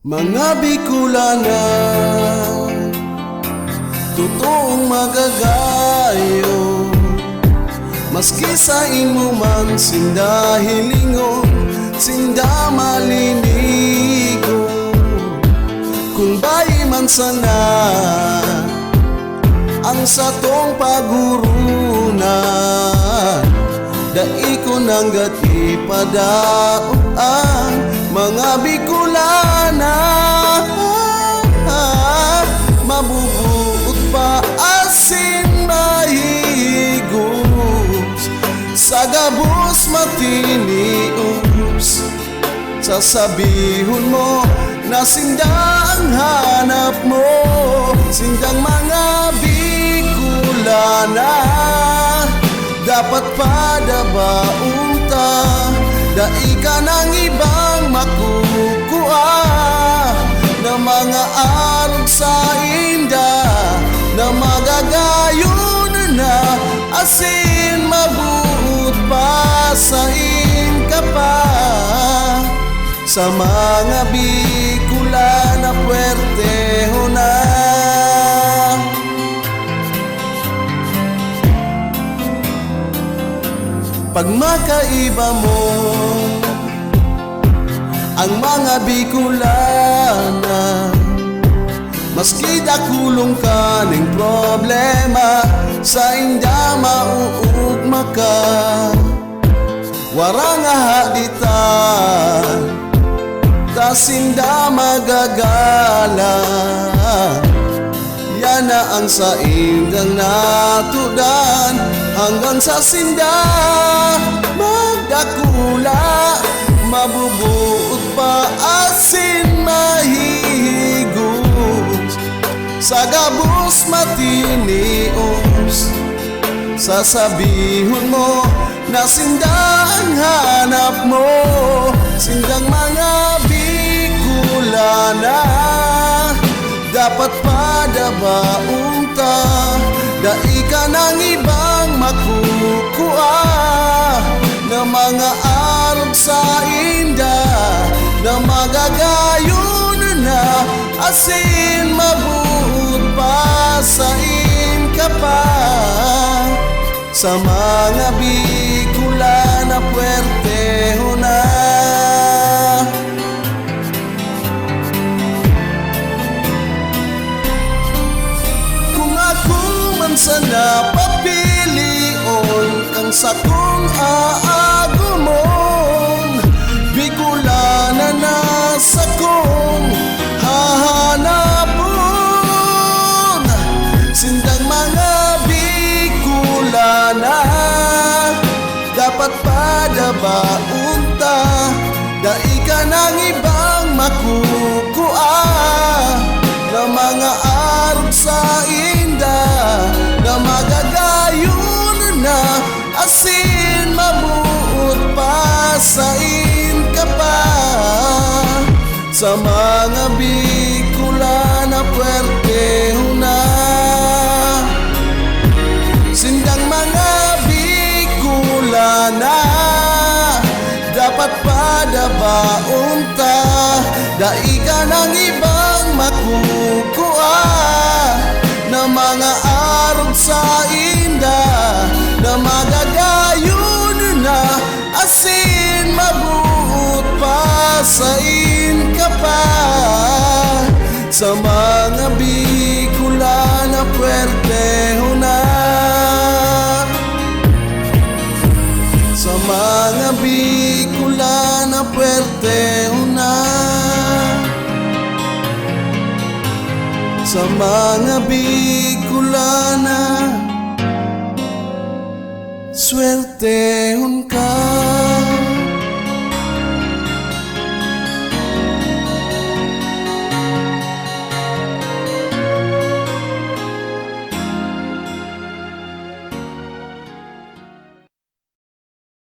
Mga Bicolana, totoong magagayo, maski sa imo man sinda hilingon, sinda malinigo. Kung bayi man sana ang satong pagurunan, dai ko nang gati padaoan. Mga Bicolana, mabubuot pa asin mahigos, sa gabos matinios. Sasabihon mo na sinda ang hanap mo, sindang mga Bicolana. Dapat padabaon ta, dai ka ng ibang makukuha na mga arog sa inda, na magagayon na asin mabuot pa sa inka pa. Sa mga Bicolana, puwerteho na. Pag makaiba mo ang mga Bicolana, maski dakulong ka ning problema, sa inda mauugma ka. Wara nga haditan, ta sinda magagala. Yan na ang sa indang natudan, hanggang sa sinda magdakula, mabubuot pa asin mahigos, sa gabos matinios. Sasabihon mo na sinda ang hanap mo, sindang mga Bicolana. Dapat padabaon ta, dai ka ng ibang makukuha na mga arog sa inda, na magagayon na asin mabuot pa sa inka pa. Sa mga Bicolana, puwerteho na. Sana papilion kang sakong aagumon, Bicolana na sakong hahanapon. Sindang mga Bicolana, dapat padabaon ta, dai ka ng ibang makukuha na mga arog sa inda, na magagayon na asin mabuot pa sa inka pa. Sa mga Bicolana, puwerteho na. Sindang mga Bicolana, dapat padabaon ta, dai ka ng ibang makukuha na mga arog sa inda, na magagayon na asin mabuot pa sa inka pa. Sa mga Bicolana, puwerteho na. Sa mga Bicolana, puwerteho na. Sa mga Bicolana, swertehon ka.